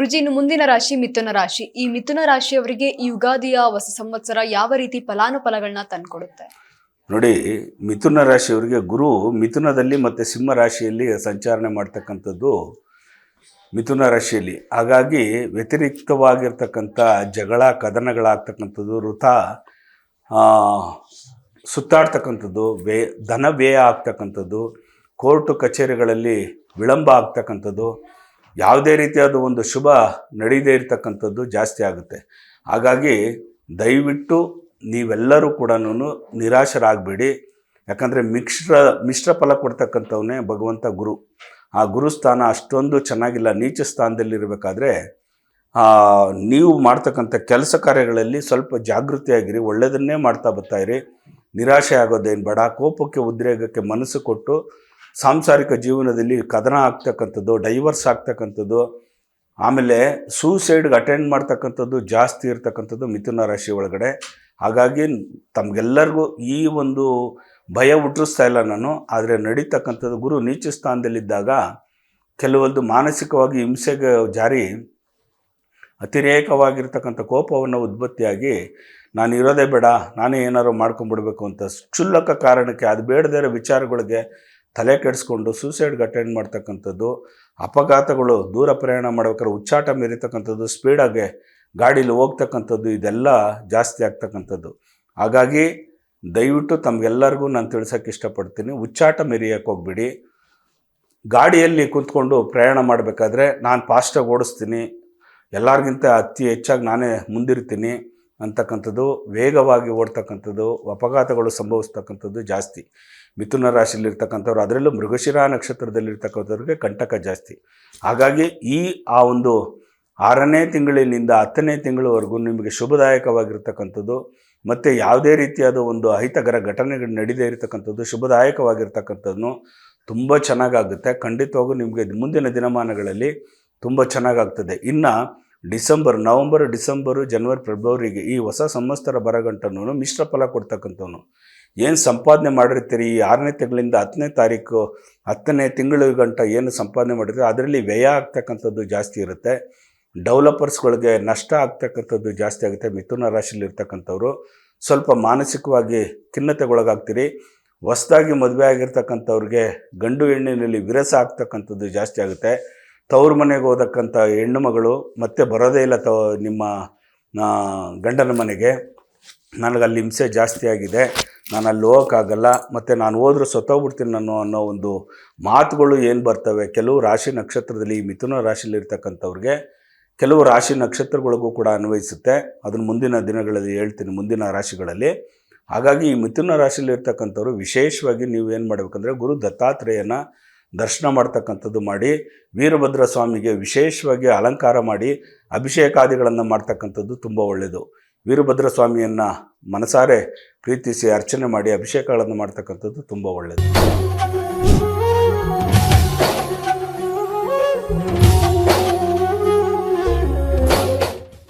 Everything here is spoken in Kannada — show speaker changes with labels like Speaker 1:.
Speaker 1: ಗುರುಜಿ, ಇನ್ನು ಮುಂದಿನ ರಾಶಿ ಮಿಥುನ ರಾಶಿ. ಈ ಮಿಥುನ ರಾಶಿಯವರಿಗೆ ಈ ಯುಗಾದಿಯ ಹೊಸ ಸಂವತ್ಸರ ಯಾವ ರೀತಿ ಫಲಾನುಫಲಗಳನ್ನ ತಂದ್ಕೊಡುತ್ತೆ?
Speaker 2: ನೋಡಿ, ಮಿಥುನ ರಾಶಿಯವರಿಗೆ ಗುರು ಮಿಥುನದಲ್ಲಿ ಮತ್ತು ಸಿಂಹ ರಾಶಿಯಲ್ಲಿ ಸಂಚಾರಣೆ ಮಾಡ್ತಕ್ಕಂಥದ್ದು ಮಿಥುನ ರಾಶಿಯಲ್ಲಿ. ಹಾಗಾಗಿ ವ್ಯತಿರಿಕ್ತವಾಗಿರ್ತಕ್ಕಂಥ ಜಗಳ ಕದನಗಳಾಗ್ತಕ್ಕಂಥದ್ದು, ಸುತ್ತಾಡ್ತಕ್ಕಂಥದ್ದು, ಧನ ವ್ಯಯ ಆಗ್ತಕ್ಕಂಥದ್ದು, ಕೋರ್ಟು ಕಚೇರಿಗಳಲ್ಲಿ ವಿಳಂಬ ಆಗ್ತಕ್ಕಂಥದ್ದು, ಯಾವುದೇ ರೀತಿಯಾದ ಒಂದು ಶುಭ ನಡೀದೇ ಇರತಕ್ಕಂಥದ್ದು ಜಾಸ್ತಿ ಆಗುತ್ತೆ. ಹಾಗಾಗಿ ದಯವಿಟ್ಟು ನೀವೆಲ್ಲರೂ ಕೂಡ ನಿರಾಶರಾಗಬೇಡಿ. ಯಾಕಂದರೆ ಮಿಶ್ರ ಫಲ ಕೊಡ್ತಕ್ಕಂಥವನ್ನೇ ಭಗವಂತ ಗುರು. ಆ ಗುರುಸ್ಥಾನ ಅಷ್ಟೊಂದು ಚೆನ್ನಾಗಿಲ್ಲ. ನೀಚ ಸ್ಥಾನದಲ್ಲಿರಬೇಕಾದ್ರೆ ನೀವು ಮಾಡ್ತಕ್ಕಂಥ ಕೆಲಸ ಕಾರ್ಯಗಳಲ್ಲಿ ಸ್ವಲ್ಪ ಜಾಗೃತಿಯಾಗಿರಿ, ಒಳ್ಳೆಯದನ್ನೇ ಮಾಡ್ತಾ ಬರ್ತಾಯಿರಿ. ನಿರಾಶೆ ಆಗೋದೇನು ಬೇಡ. ಕೋಪಕ್ಕೆ ಉದ್ರೇಗಕ್ಕೆ ಮನಸ್ಸು ಕೊಟ್ಟು ಸಾಂಸಾರಿಕ ಜೀವನದಲ್ಲಿ ಕದನ ಆಗ್ತಕ್ಕಂಥದ್ದು, ಡೈವರ್ಸ್ ಆಗ್ತಕ್ಕಂಥದ್ದು, ಆಮೇಲೆ ಸೂಸೈಡ್ಗೆ ಅಟೆಂಡ್ ಮಾಡ್ತಕ್ಕಂಥದ್ದು ಜಾಸ್ತಿ ಇರ್ತಕ್ಕಂಥದ್ದು ಮಿಥುನ ರಾಶಿ ಒಳಗಡೆ. ಹಾಗಾಗಿ ತಮಗೆಲ್ಲರಿಗೂ ಈ ಒಂದು ಭಯ ಹುಟ್ಟಿಸ್ತಾ ಇಲ್ಲ ನಾನು. ಆದರೆ ನಡೀತಕ್ಕಂಥದ್ದು ಗುರು ನೀಚ ಸ್ಥಾನದಲ್ಲಿದ್ದಾಗ ಕೆಲವೊಂದು ಮಾನಸಿಕವಾಗಿ ಹಿಂಸೆಗೆ ಜಾರಿ ಅತಿರೇಕವಾಗಿರ್ತಕ್ಕಂಥ ಕೋಪವನ್ನು ಉದ್ಭತ್ತಿಯಾಗಿ ನಾನು ಇರೋದೇ ಬೇಡ, ನಾನೇ ಏನಾದ್ರು ಮಾಡ್ಕೊಂಡ್ಬಿಡ್ಬೇಕು ಅಂತ ಕ್ಷುಲ್ಲಕ ಕಾರಣಕ್ಕೆ, ಅದು ಬೇಡದೇ ಇರೋ ವಿಚಾರಗಳಿಗೆ ತಲೆ ಕೆಡಿಸ್ಕೊಂಡು ಸೂಸೈಡ್ಗೆ ಅಟೆಂಡ್ ಮಾಡ್ತಕ್ಕಂಥದ್ದು, ಅಪಘಾತಗಳು, ದೂರ ಪ್ರಯಾಣ ಮಾಡ್ಬೇಕಾದ್ರೆ ಹುಚ್ಚಾಟ ಮೆರಿತಕ್ಕಂಥದ್ದು, ಸ್ಪೀಡಾಗೆ ಗಾಡೀಲಿ ಹೋಗ್ತಕ್ಕಂಥದ್ದು, ಇದೆಲ್ಲ ಜಾಸ್ತಿ ಆಗ್ತಕ್ಕಂಥದ್ದು. ಹಾಗಾಗಿ ದಯವಿಟ್ಟು ತಮಗೆಲ್ಲರಿಗೂ ನಾನು ತಿಳ್ಸೋಕ್ಕೆ ಇಷ್ಟಪಡ್ತೀನಿ, ಹುಚ್ಚಾಟ ಮೆರಿಯೋಕ್ಕೆ ಹೋಗ್ಬಿಡಿ. ಗಾಡಿಯಲ್ಲಿ ಕೂತ್ಕೊಂಡು ಪ್ರಯಾಣ ಮಾಡಬೇಕಾದ್ರೆ ನಾನು ಫಾಸ್ಟಾಗಿ ಓಡಿಸ್ತೀನಿ, ಎಲ್ಲರಿಗಿಂತ ಅತಿ ಹೆಚ್ಚಾಗಿ ನಾನೇ ಮುಂದಿರ್ತೀನಿ ಅಂತಕ್ಕಂಥದ್ದು, ವೇಗವಾಗಿ ಓಡ್ತಕ್ಕಂಥದ್ದು, ಅಪಘಾತಗಳು ಸಂಭವಿಸ್ತಕ್ಕಂಥದ್ದು ಜಾಸ್ತಿ ಮಿಥುನ ರಾಶಿಯಲ್ಲಿರ್ತಕ್ಕಂಥವ್ರು. ಅದರಲ್ಲೂ ಮೃಗಶಿರ ನಕ್ಷತ್ರದಲ್ಲಿರ್ತಕ್ಕಂಥವ್ರಿಗೆ ಕಂಟಕ ಜಾಸ್ತಿ. ಹಾಗಾಗಿ ಆ ಒಂದು 6ನೇ ತಿಂಗಳಿನಿಂದ 10ನೇ ತಿಂಗಳವರೆಗೂ ನಿಮಗೆ ಶುಭದಾಯಕವಾಗಿರ್ತಕ್ಕಂಥದ್ದು, ಮತ್ತು ಯಾವುದೇ ರೀತಿಯಾದ ಒಂದು ಅಹಿತಕರ ಘಟನೆಗಳು ನಡೀದೇ ಇರತಕ್ಕಂಥದ್ದು, ಶುಭದಾಯಕವಾಗಿರ್ತಕ್ಕಂಥದ್ದು ತುಂಬ ಚೆನ್ನಾಗಾಗುತ್ತೆ. ಖಂಡಿತವಾಗೂ ನಿಮಗೆ ಮುಂದಿನ ದಿನಮಾನಗಳಲ್ಲಿ ತುಂಬ ಚೆನ್ನಾಗಾಗ್ತದೆ. ಇನ್ನು ನವಂಬರ್, ಡಿಸೆಂಬರು, ಜನವರಿ, ಫೆಬ್ರವರಿಗೆ ಈ ಹೊಸ ಸಂವತ್ಸರ ಬರಗಂಟನೂ ಮಿಶ್ರ ಫಲ ಕೊಡ್ತಕ್ಕಂಥವನು. ಏನು ಸಂಪಾದನೆ ಮಾಡಿರ್ತೀರಿ ಈ 6ನೇ ತಿಂಗಳಿಂದ 10ನೇ ತಾರೀಕು 10ನೇ ತಿಂಗಳ ಗಂಟ ಏನು ಸಂಪಾದನೆ ಮಾಡಿರ್ತೀರಿ ಅದರಲ್ಲಿ ವ್ಯಯ ಆಗ್ತಕ್ಕಂಥದ್ದು ಜಾಸ್ತಿ ಇರುತ್ತೆ. ಡೆವಲಪರ್ಸ್ಗಳಿಗೆ ನಷ್ಟ ಆಗ್ತಕ್ಕಂಥದ್ದು ಜಾಸ್ತಿ ಆಗುತ್ತೆ. ಮಿಥುನ ರಾಶಿಯಲ್ಲಿರ್ತಕ್ಕಂಥವ್ರು ಸ್ವಲ್ಪ ಮಾನಸಿಕವಾಗಿ ಖಿನ್ನತೆಗೊಳಗಾಗ್ತೀರಿ. ಹೊಸದಾಗಿ ಮದುವೆ ಆಗಿರ್ತಕ್ಕಂಥವ್ರಿಗೆ ಗಂಡು ಹೆಣ್ಣಿನಲ್ಲಿ ವಿರಸ ಆಗ್ತಕ್ಕಂಥದ್ದು ಜಾಸ್ತಿ ಆಗುತ್ತೆ. ತವ್ರ ಮನೆಗೆ ಹೋದಕ್ಕಂಥ ಹೆಣ್ಣು ಮಗಳು ಮತ್ತೆ ಬರೋದೇ ಇಲ್ಲ ನಿಮ್ಮ ಗಂಡನ ಮನೆಗೆ, ನನಗಲ್ಲಿ ಹಿಂಸೆ ಜಾಸ್ತಿ ಆಗಿದೆ, ನಾನು ಅಲ್ಲಿ ಹೋಗೋಕ್ಕಾಗಲ್ಲ, ಮತ್ತು ನಾನು ಹೋದ್ರೂ ಸತ್ತೋಗ್ಬಿಡ್ತೀನಿ ಅನ್ನೋ ಒಂದು ಮಾತುಗಳು ಏನು ಬರ್ತವೆ ಕೆಲವು ರಾಶಿ ನಕ್ಷತ್ರದಲ್ಲಿ. ಈ ಮಿಥುನ ರಾಶಿಯಲ್ಲಿರ್ತಕ್ಕಂಥವ್ರಿಗೆ ಕೆಲವು ರಾಶಿ ನಕ್ಷತ್ರಗಳಿಗೂ ಕೂಡ ಅನ್ವಯಿಸುತ್ತೆ. ಅದನ್ನು ಮುಂದಿನ ದಿನಗಳಲ್ಲಿ ಹೇಳ್ತೀನಿ, ಮುಂದಿನ ರಾಶಿಗಳಲ್ಲಿ. ಹಾಗಾಗಿ ಈ ಮಿಥುನ ರಾಶಿಯಲ್ಲಿರ್ತಕ್ಕಂಥವ್ರು ವಿಶೇಷವಾಗಿ ನೀವು ಏನು ಮಾಡಬೇಕಂದ್ರೆ ಗುರು ದತ್ತಾತ್ರೇಯನ ದರ್ಶನ ಮಾಡ್ತಕ್ಕಂಥದ್ದು ಮಾಡಿ, ವೀರಭದ್ರ ಸ್ವಾಮಿಗೆ ವಿಶೇಷವಾಗಿ ಅಲಂಕಾರ ಮಾಡಿ ಅಭಿಷೇಕಾದಿಗಳನ್ನು ಮಾಡ್ತಕ್ಕಂಥದ್ದು ತುಂಬ ಒಳ್ಳೆಯದು. ವೀರಭದ್ರ ಸ್ವಾಮಿಯನ್ನು ಮನಸಾರೆ ಪ್ರೀತಿಸಿ ಅರ್ಚನೆ ಮಾಡಿ ಅಭಿಷೇಕಗಳನ್ನು ಮಾಡ್ತಕ್ಕಂಥದ್ದು ತುಂಬ ಒಳ್ಳೆಯದು.